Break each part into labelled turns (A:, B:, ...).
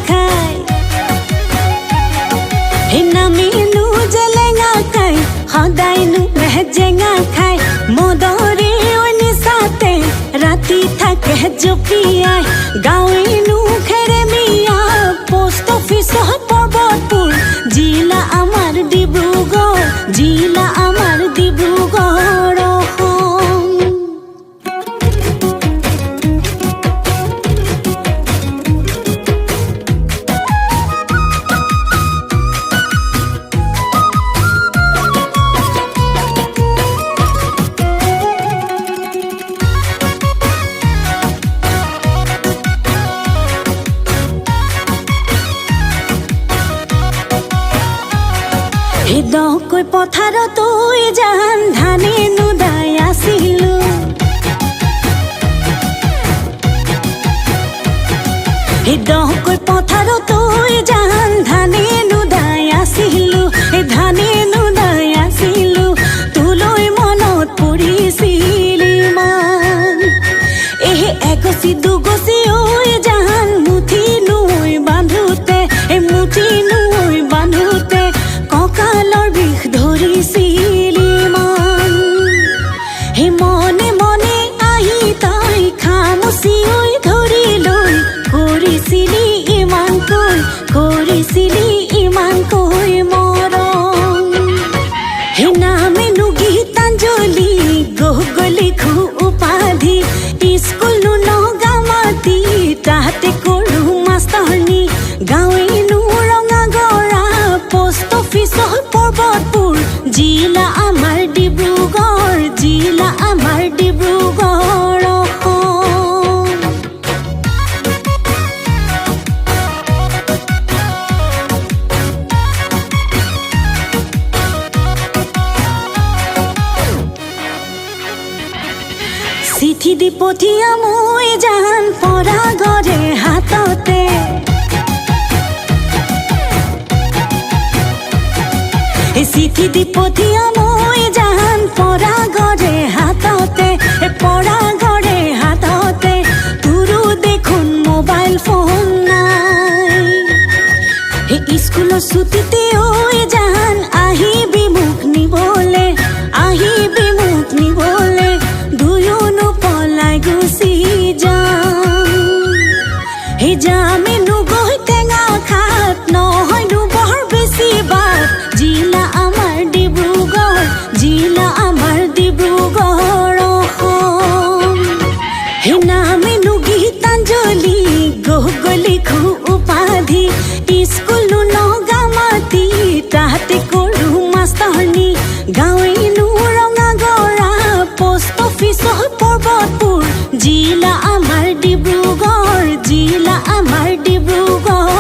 A: খায় নামিনো জেলেঙা খায় সদায়নো মেজেঙা খায় মদৰে নিচাতে ৰাতি থাকে জপিয়াই গাঁৱেনো খেৰেমিয়া পোষ্ট অফিচত পৰ্বতপুৰ জিলা আমাৰ ডিব্ৰুগড় জিলা আমাৰ ডিব্ৰুগড় দকৈ পথাৰত জান ধানে নুদাই আছিলো দকৈ পথাৰত জান ধানে নুদাই আছিলো ধানে নুদাই আছিলো তোলৈ মনত পৰিছিল ইমান এগছি দুগছি জান মুঠি নৈ বান্ধোতে মুঠি নৈ বান্ধোতে কঁকালৰ বিষ ধৰিছিল ইমান মনে মনে আহি তাই খামুচি ধৰি লৈ কৰিছিলি ইমানকৈ মৰম নামেনো গীতাঞ্জলি গগলি খু উপাধি স্কুল নগামাতি তাহাতে কৰো মাষ্টৰনি গাঁৱেনো ৰঙাগড়া পোষ্ট অফিচত পৰ্বতপুৰ জিলা আমাৰ ডিব্ৰুগড় জিলা আমাৰ ডিব্ৰুগড় চিঠি দি পঠিয়া মই জান পৰা ঘৰে হাততে চিঠি দি পঠিয়া মই জান পৰা ঘৰে হাততে তোৰো দেখোন মোবাইল ফোন নাই স্কুলৰ ছুটিতে জান আহিবি মোক নিবলে দুয়োনো পলাই গুচি যামেনো গৈ টেঙা খাত নহয়নো বৰ বেছি বাট জিলা আমাৰ ডিব্ৰুগড় জিলা আমাৰ ডিব্ৰুগড় নামেনো গীতাঞ্জলি গগলি খু উপাধি স্কুল নগামাতি তাহাতে কৰো মাষ্টৰনি গাঁৱেনো ৰঙাগড়া পোষ্ট অফিচত পৰ্বতপুৰ জিলা আমাৰ ডিব্ৰুগড় জিলা আমাৰ ডিব্ৰুগড়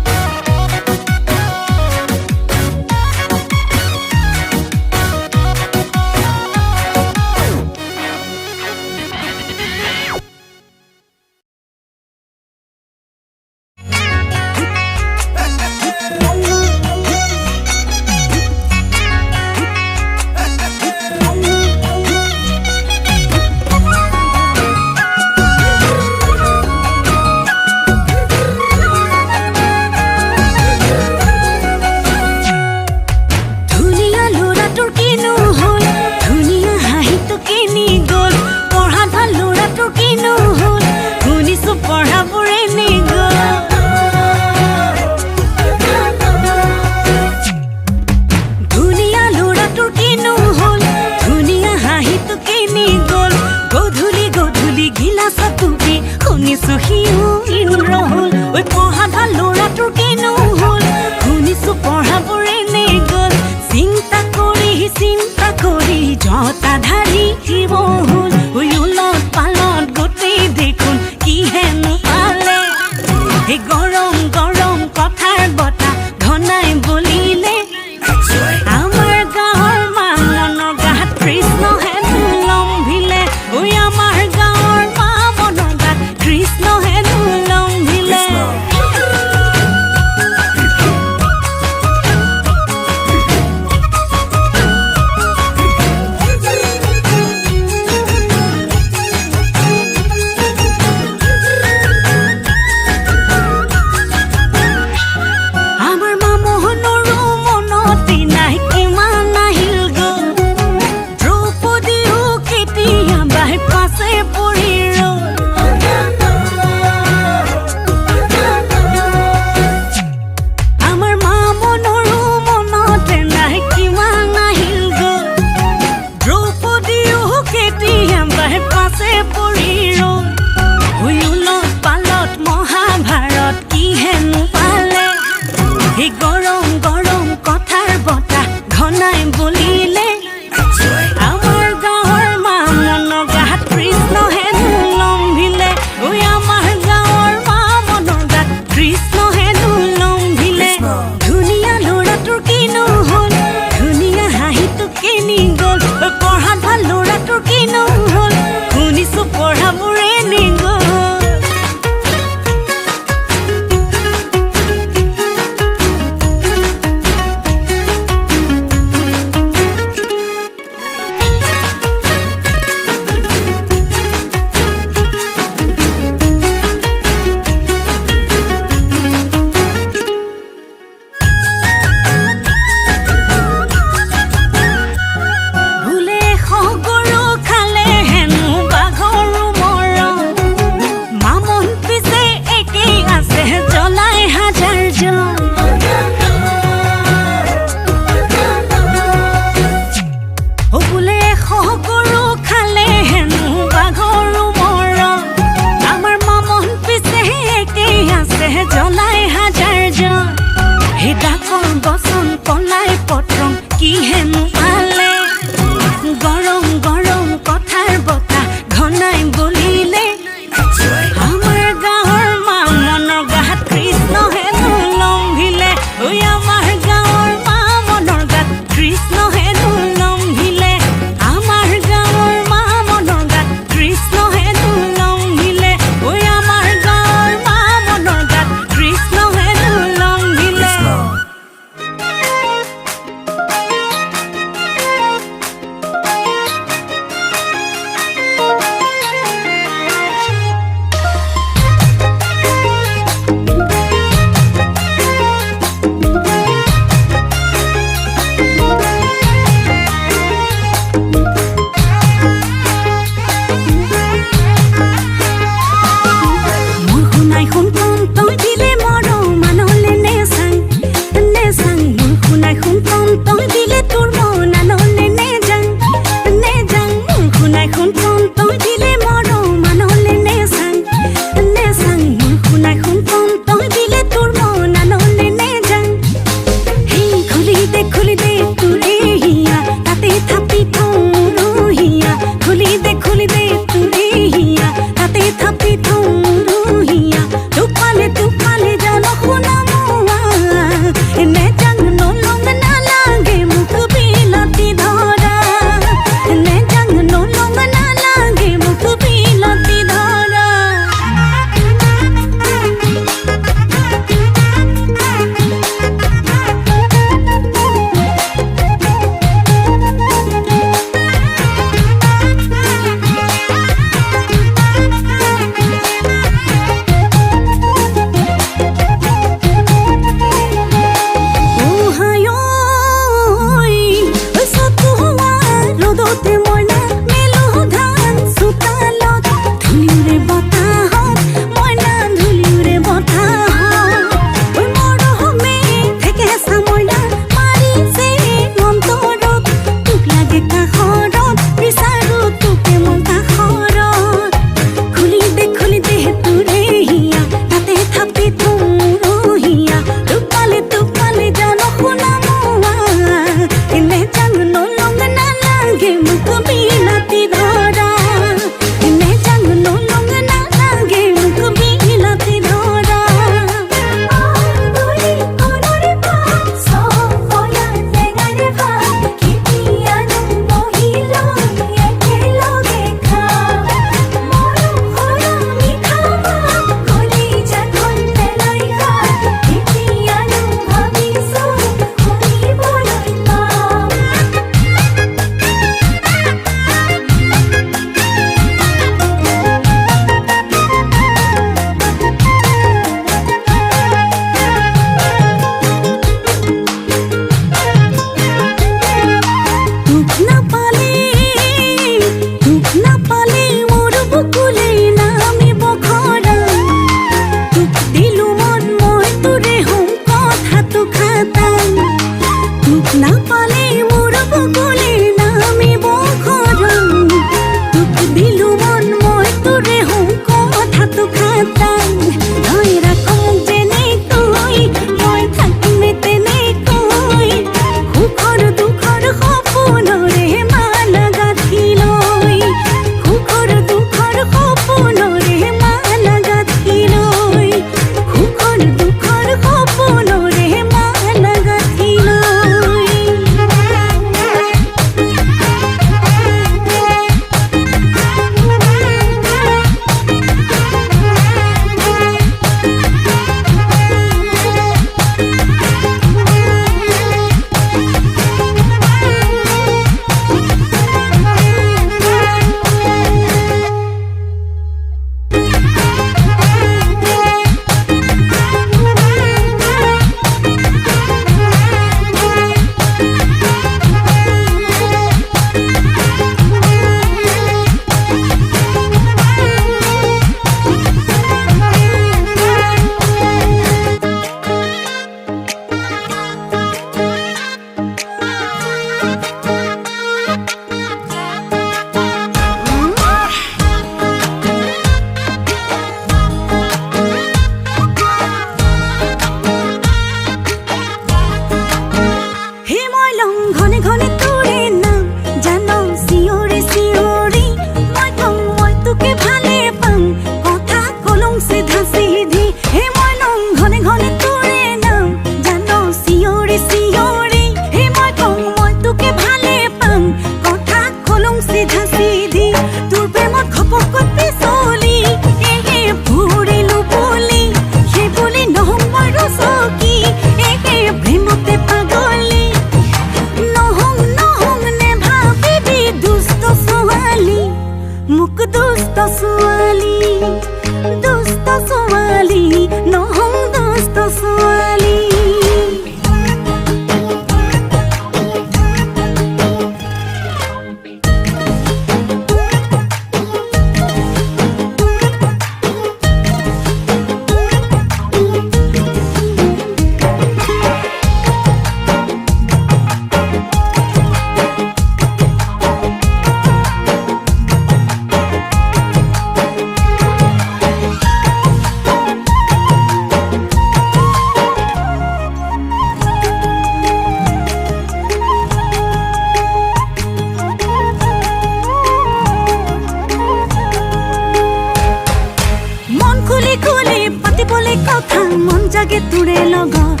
A: কথা মন জাগে তোৰে লগত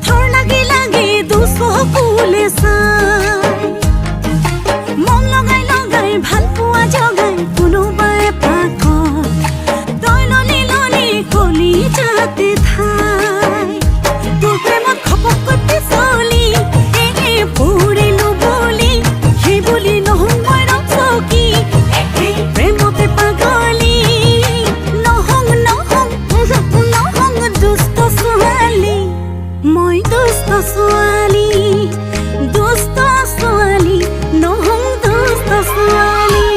A: থৰ লাগি লাগি দুচকুলে চাই মন লগাই লগাই ভাল পোৱা জগাই কোনোবাই পাকত তই ললি ললি কলি যাতে ঠাই তোৰ প্ৰেমত খপকৈ পিছলি পৰিলো বুলি সেই বুলি নহওঁ মই ৰচকি প্ৰেমতে পাগলি নহওঁ নহওঁ নহওঁ দুষ্ট ছোৱালী মই দুষ্ট ছোৱালী নহওঁ দুষ্ট ছোৱালী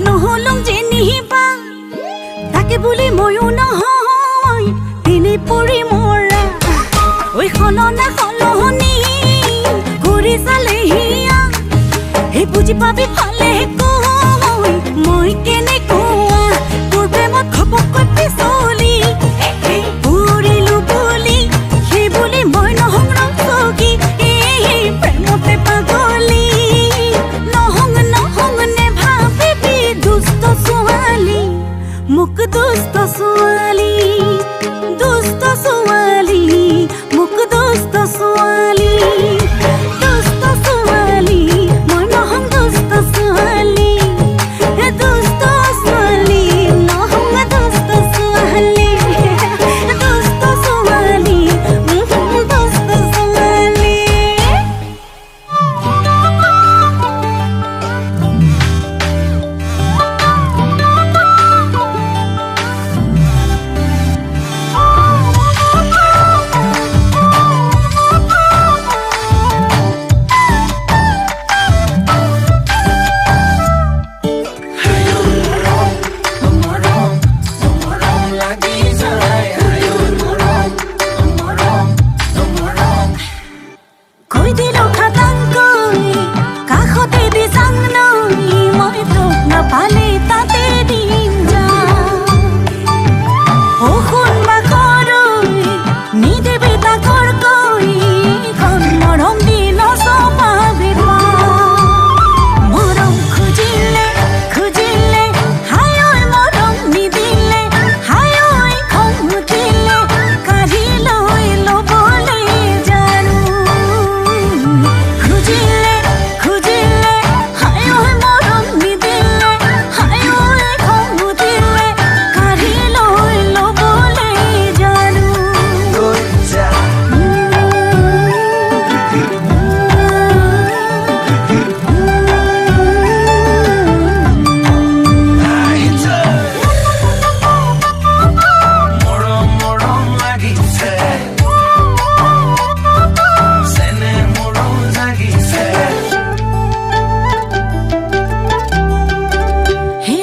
A: নহলং যে নিহিবা তাকে বুলি ময়ো নহয় তিনি পৰি মৰা ঐ সলনা সলনি কৰি চালে হিয়া সেই বুজি পাবি ফালে কৈ মই কেনেকুৱা তোৰ প্ৰেমত খপকৈ পিছলি পৰিলো বুলি সেই বুলি মই নহং ৰচকি প্ৰেমতে পাগলি মুক দুষ্ট ছোৱালী মুক দুষ্ট ছোৱালী মই নহওঁ দুষ্ট ছোৱালী দুষ্ট ছোৱালী নহওঁ দুষ্ট ছোৱালী দুষ্ট ছোৱালী দুষ্ট ছোৱালী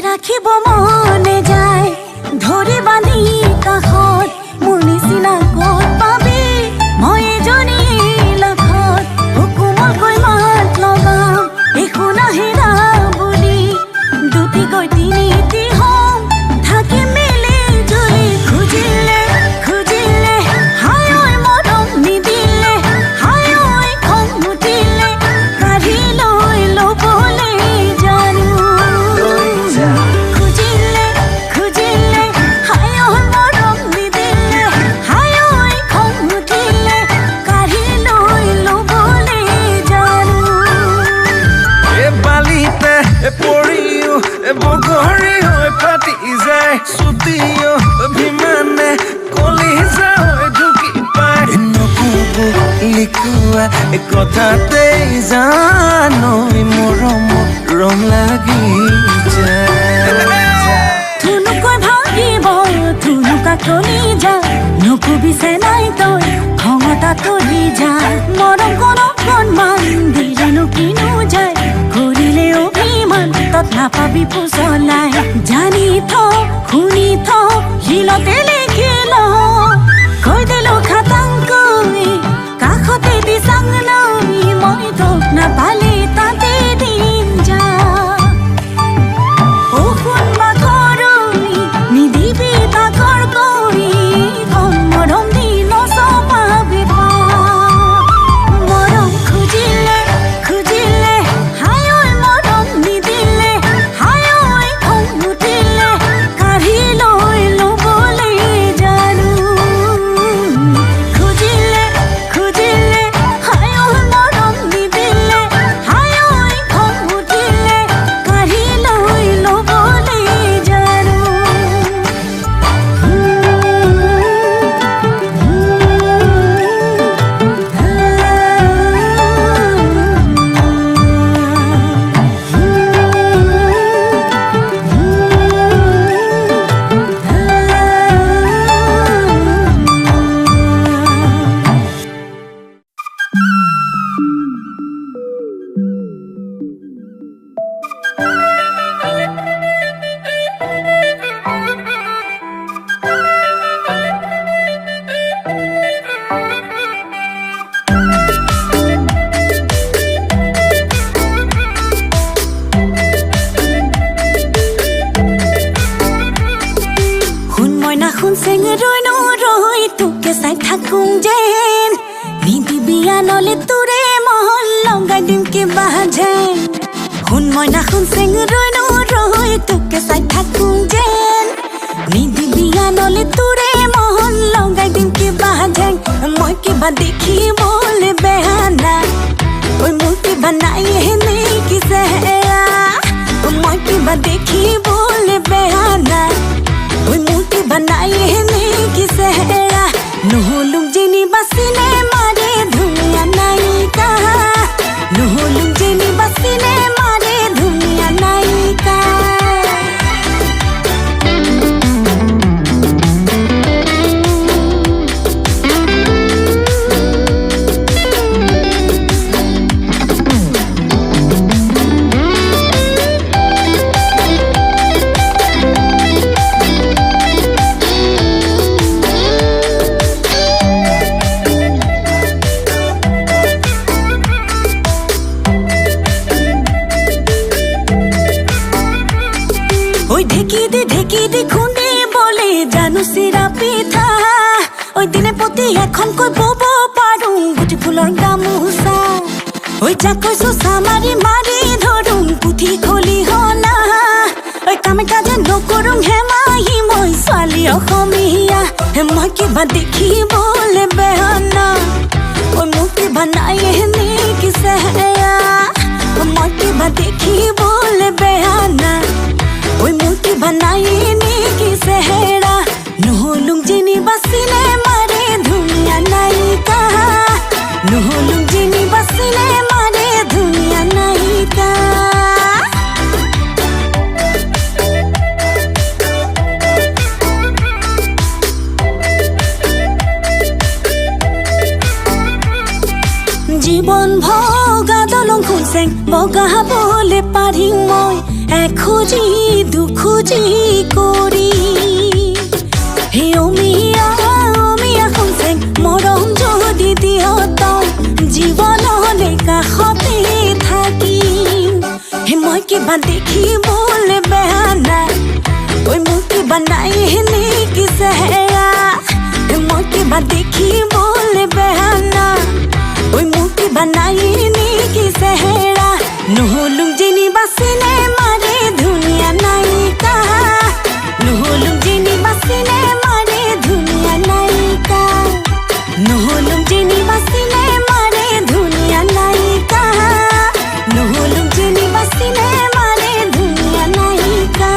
A: ৰাখিব মনে যায় ধৰি বান্ধি কাষত মোৰ নিচিনা ক'ত পাবি মই এজনী লাখত কোমলকৈ মাত লগাম একো নাহেৰা বুলি দুটি গৈ তিনিটি হ'ম থাকি মেলি জুলি খুজিলে হাই ঐ মৰম নিদিলে হাই ঐ খং উঠিলে কাঢ়ি লৈ ল'বলৈ জানো
B: বগৰী হৈ ফাটি যায় চুটিও অভিমানে কলিজা হৈ ঢুকি পায় নক'ব লিখোৱা কথাতে জানৈ মৰমত ৰং লাগি যায়
A: থুনুকৈ ভাগিব থুনুকা কলি যা নকবিছে নাই তই ক্ষমতা তলি যা মৰম অকণমান দিলেনো কিনো যায় কৰিলে অভিমান তত নাপাবি পুজলাই জানি থ শুনি থওঁ শিলতে লিখি লওঁ কৈ দিলোঁ খাটাং কৈ কাষতে দি চাং লৈ মই তোক নাপালে তাতে দিন যা ও শুন বাখৰৈ নিদিবি তাকৰ কৈ ধন মৰম দি নচপাবি পা মৰম খুজিলে খুজিলে হায় ঐ মৰম নিদিলে হায় ঐ খং উঠিলে কাঢ়ি লৈ ল'বলৈ জানো খুজিলে খুজিলে হায় ঐ মৰম নিদিলে হায় ঐ খং উঠিলে কাঢ়ি লৈ ল'বলৈ জানো শুন মইনা শুন চেঙেৰৈ নৰৈ তোকে চাই থাকোঁ যেন নিদিবি আনলে তোৰে মন লগাই দিম কিবা যেন শুন মইনা শুন চেঙেৰৈ নৰৈ তোকে চাই থাকোঁ যেন নিদিবি আনলে তোৰে মন লগাই দিম কিবা যেন মই কিবা দেখিবলৈ বেয়া নাই ঐ মোৰ কিবা নাই নেকি চেহেৰা মই কিবা দেখিবলৈ বেয়া নাই ঐ মোৰ কিবা নাই নেকি চেহেৰা নহ'লো যেনি বাচিলে মাৰে ধুনীয়া নায়িকা নহ'লো যেনি বাচিলে মাৰে ধুনীয়া নায়িকা ঐ ঢেকি দি খুন্দি বলে জানো চিৰা পিঠা ঐ দিনে প্ৰতি এখনকৈ বব পাৰোঁ গুটি ফুলৰ গামোচা ঐ যাক কৈছোঁ চামাৰি মাৰি ধৰোঁ পুথি খলি হনা ঐ কামে কাজে নকৰোঁ হেমাহি মই ছোৱালী অসমীয়া মই কিবা দেখিবলৈ বেয়া না ঐ মোক কিবা নাই নেকি চেহেৰা মই কিবা দেখিবলৈ বেয়া না ঐ মোৰ কিবা নাই নেকি চেহেৰা নহ'লো যেনি বাচিলে মাৰে ধুনীয়া নায়িকা নহ'লো যেনি বাচিলে মাৰে ধুনীয়া নায়িকা জীৱন ভগা দলং খুচেং বগাবলৈ পাৰিম মই এখোজি দুখোজি কৰি হে অমিয়া অমিয়া খুচেং মৰম যদি দিয়তং জীৱনলৈ কাষতে থাকিম হে মই কিবা দেখিবলৈ বেয়া নাই ঐ মোৰ কিবা নাই নেকি চেহেৰা মই কিবা দেখিবলৈ বেয়া নাই ঐ মোৰ কিবা নাই নেকি চেহেৰা নহ'লো যেনি বাচিলে মাৰে ধুনীয়া নায়িকা নহ'লো যেনি বাচিলে মাৰে ধুনীয়া নায়িকা নহ'লো যেনি বাচিলে মাৰে ধুনীয়া নায়িকা নহ'লো যেনি বাচিলে মাৰে ধুনীয়া নায়িকা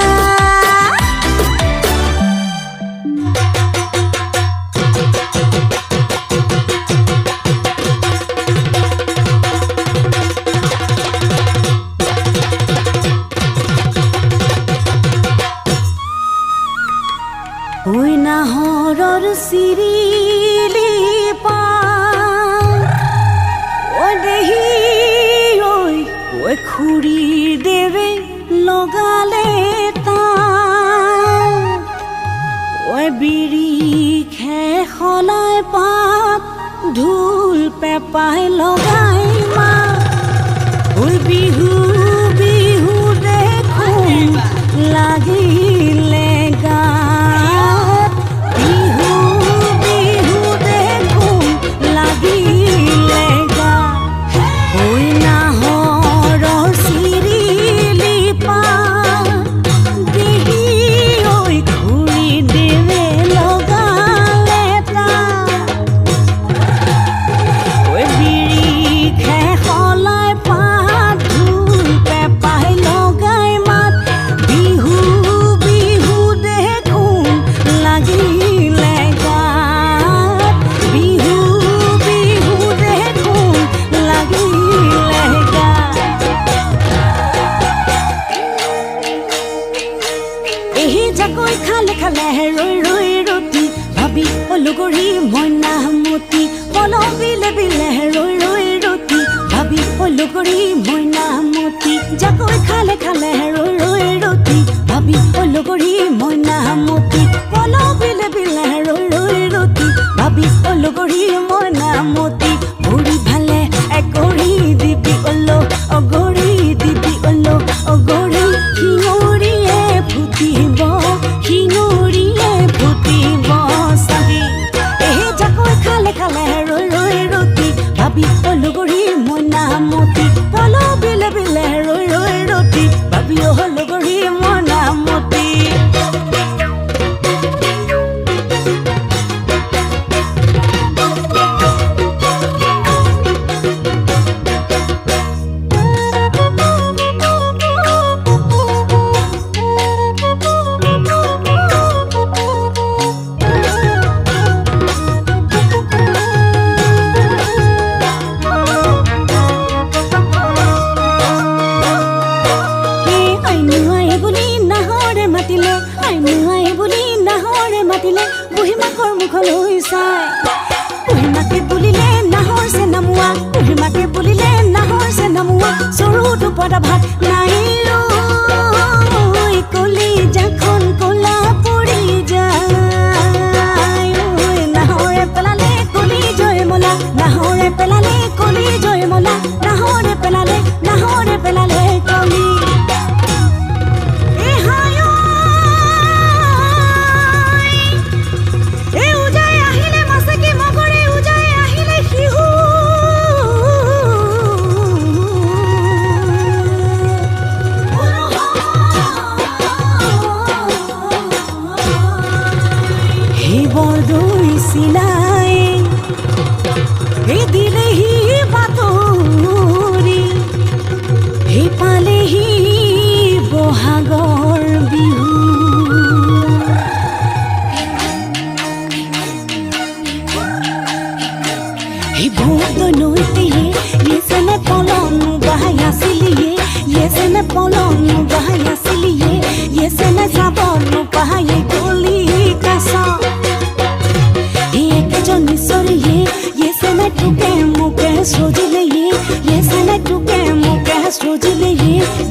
A: ঐ নাহৰৰ চিৰিলি পাৰ ঐ দেহি ঐ খুৰী দেৱে লগালে তাক ঐ বিৰি খেখলাই পাত ঢোল পেপাই লগাই মা ঐ বিহু বিহু দেখোন লাগিলে গাত বিহু বিহু দেখোন লাগিলে গাত ঐ নাহৰৰ চিৰিলি পা দিহি ঐ ঘূৰি দেৱে লগালে তাত ঐ বিৰি খেখলাই পাত ঢোল পেপাই লগাই মাত বিহু বিহু দেখোন লাগিলে গাত বিহু বিহু দেখোন লাগিলে গাত এহি জাকৈ খালে খালে ৰৈ ৰৈ ৰতি ভাবি অলগৰি মইনা মতি পল বিলে বিলে ৰৈ ৰৈ ৰতি ভাবি অলগৰি মইনা মতি জাকৈ খালে খালে ৰৈ ৰৈ ৰতি ভাবি অলগৰি মইনা মতি পল বিলে বিলে ৰৈ ৰৈ ৰতি ভাবি অলগৰি মইনা মতি ভৰি ভালে একৰি দিবি অল অগৰি দিবি অল অগৰি শিঙৰিয়ে ফুটিব শিঙৰিয়ে ফুটিব চাবি এহে জাকৈ খালে খালে ৰৈ ৰৈ ৰতি ভাবি অলগৰি মইনা মতি পল বিলে বিলে ৰৈ ৰৈ ৰতি ভাবি অলগৰি মইনা মতি মাতিলে বুঢ়ীমাকৰ মুখলৈ চাই বুঢ়ীমাকে বুলিলে নাহৰ যে নামোৱা বুঢ়ীমাকে বুলিলে নাহৰ যে নামোৱা চৰু দুপদা ভাত নাই কলি যাখন কলা পৰি যায় নাহৰে পেলালে কলি জয়মলা নাহৰে পেলালে কলি জয়মলা নাহৰে পেলালে কলি বৰদৈ চিলাই হে দিলেহি বাতৰি হে পালেহি বহাগৰ বিহু হে বৰদৈ নৈতিয়ে ইয়েছেনে পলনো বাহাই আছিলিয়ে ইয়েছেনে পলনো বাহাই আছিলিয়ে ইয়েছেনে যাবনো বাহাই গলি কাছ নিচৰিয়ে ইয়েছেনে তোকে মোকে সজিলে ইয়েছেনে তোকে মোকে সজিলে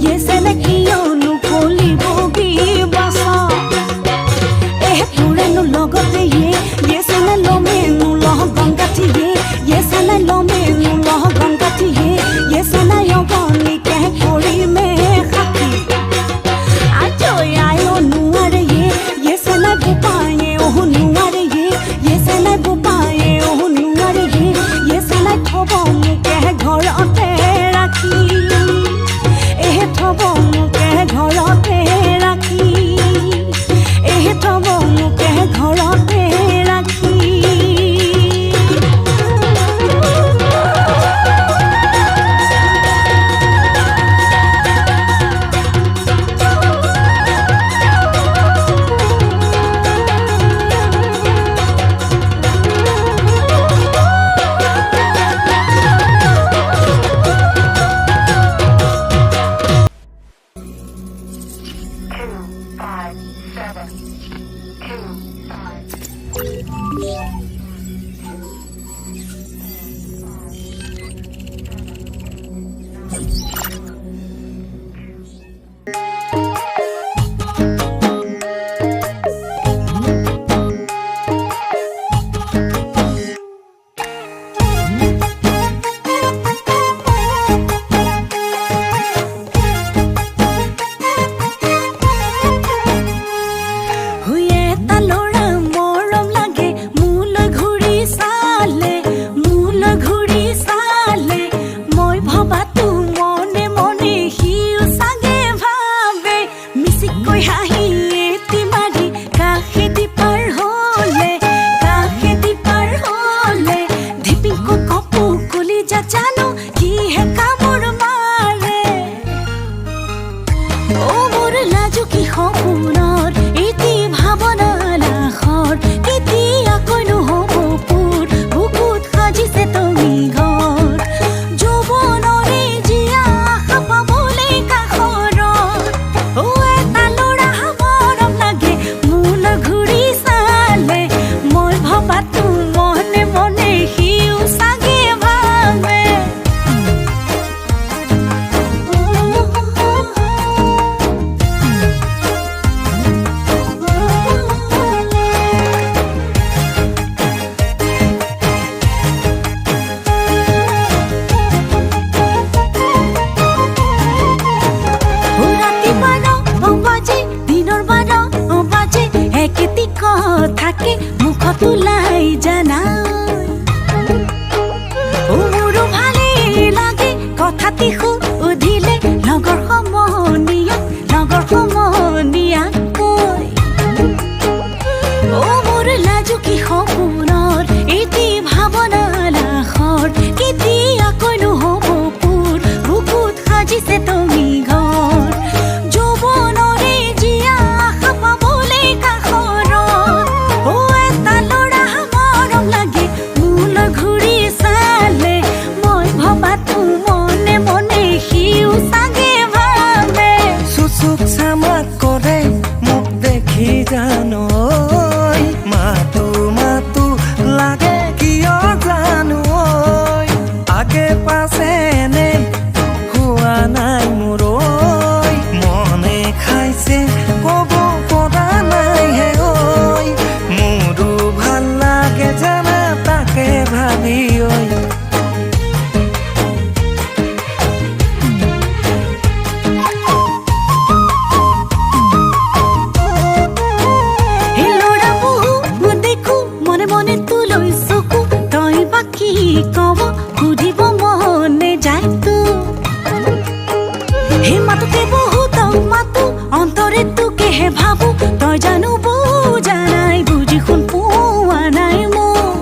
A: ইয়েছেনে কিয়নো কলিব বিবাস এহে পুৰেনো লগতে ইয়েছেনে লমেনো লহগন কাঠিয়ে ইয়েছেনে লমেনো লহগন কাঠিয়ে ইয়েছেনে অগনিকে কৰিমে সাক্ষী আজয় আয়ো নোৱাৰে ইয়েছেনে গোপায়ে অহো নোৱাৰে ইয়েছেনে গোপায়ে অহো নোৱাৰে ইয়েছেনে থব মোকে ঘৰতে ৰাখি এহে থব মোকে ঘৰতে ৰাখি এহে থব মোকে ঘৰতে ৰাখি তুলাই জানা মোৰো ভালে লাগে কথাটি সুধিলে লগৰ সমনীয়া কৈ মোৰ লাজুকী সপোনৰ এটি ভাৱনা লাখৰ কেতিয়াকৈ নহ'ব পুৰ বুকুত সাজিছে তুমি ঘৰ যৌৱনৰে জীয়া আশা পাবলৈ কাষৰত এটা ল'ৰা মৰম লাগে মোলৈ ঘূৰি চালে মই ভবাটো মনে মনে সিও চাগে ভাবে
B: চুচুক চামাক কৰে মোক দেখি জানো মাতো লাগে কিয় জানো আগে পাছে এনে হোৱা নাই মোৰ মনে খাইছে ক'ব পৰা নাই হে মোৰো ভাল লাগে জানা তাকে ভাবি
A: মনে তুলৈ চকু তই বাকী কব সুধিব মনে যায় তো সেই মাততে বহুত মাতো অন্তৰে তোকেহে ভাবো তই জানো বুজা নাই বুজি শুন পোৱা নাই মোক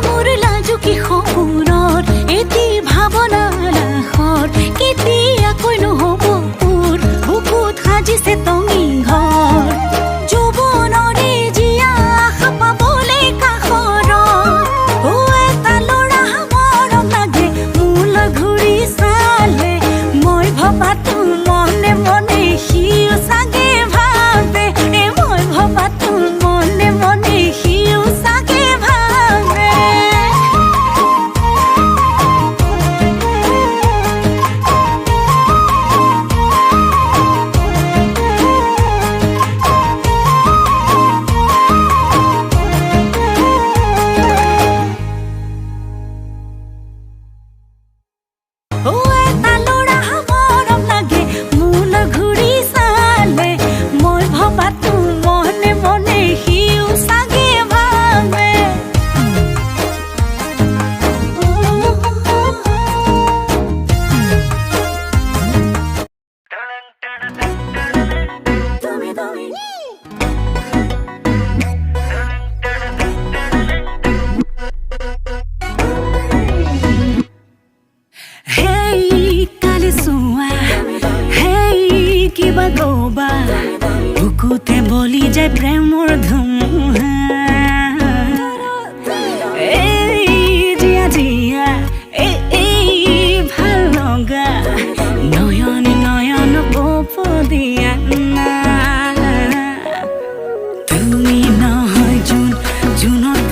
A: মোৰ লাজুকী সপোনৰ এটি ভাৱনা লাখৰ কেতিয়াকৈ নহ'ব পুৰ বুকুত সাজিছে তুমি ঘৰ যৌৱনৰে জীয়া আশা পাবলৈ কাষৰত এটা ল'ৰা মৰম লাগে মোলৈ ঘূৰি চালে মই ভবাটো মনে মনে সিও চাগে ভাবে মই ভবাটো মনে মনে সিও চাগে ভাবে এটা ল'ৰা মৰম লাগে মোলৈ ঘূৰি চালে মই ভবাটো মনে মনে সিও চাগে ভাবে হেই কালি চোৱা হেই কিবা কবা বুকুতে বলি যায় প্ৰেমৰ ধুমুহা এই জিয়া জিয়া এই ভাল লগা নয়ন নয়ন পপ দিয়া না তুমি নহয় জোনত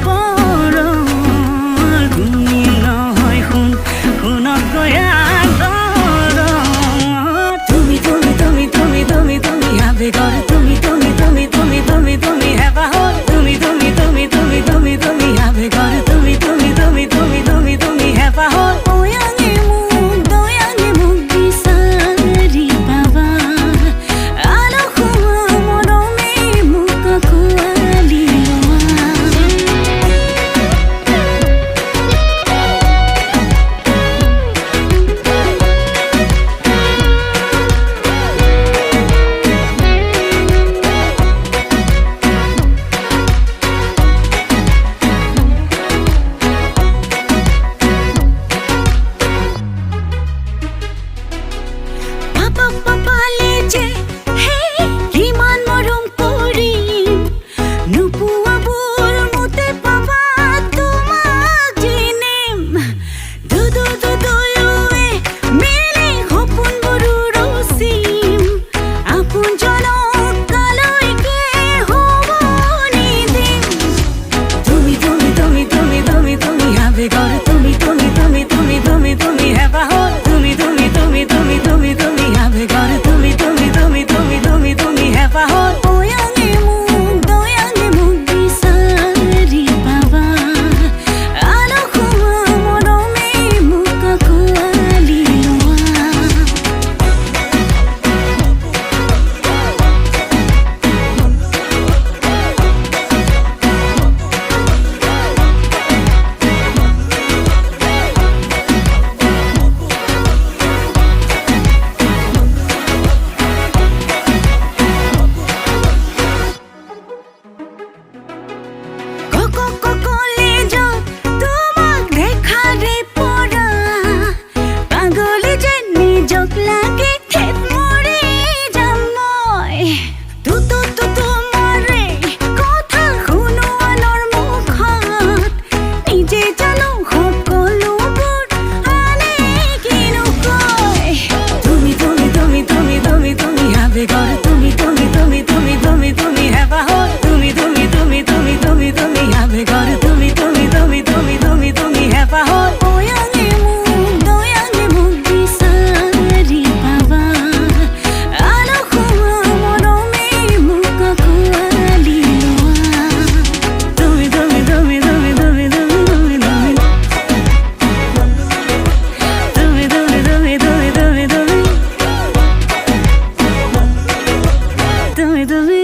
A: গলো তুমি নহয় শুনত গয়া তুমি আবেগৰ তুমি হেঁপাহৰ তুমি আবেগৰ তুমি হেঁপাহৰ দয়াঙে মোক বিচাৰি পাবা আলসুৱা মৰমে মোক আঁকোৱালি লোৱা পাপালে যে কিমান মৰম কৰিম নোপোৱাবোৰ মতে পাবা তোমাক দিনিম দুয়োৱে মিলি সপোনবোৰো ৰচিম আপোনজনক কালৈকে হ'ব নিদিম তুমি আবেগৰ তুমি হেঁপাহৰ তুমি আবেগৰ তুমি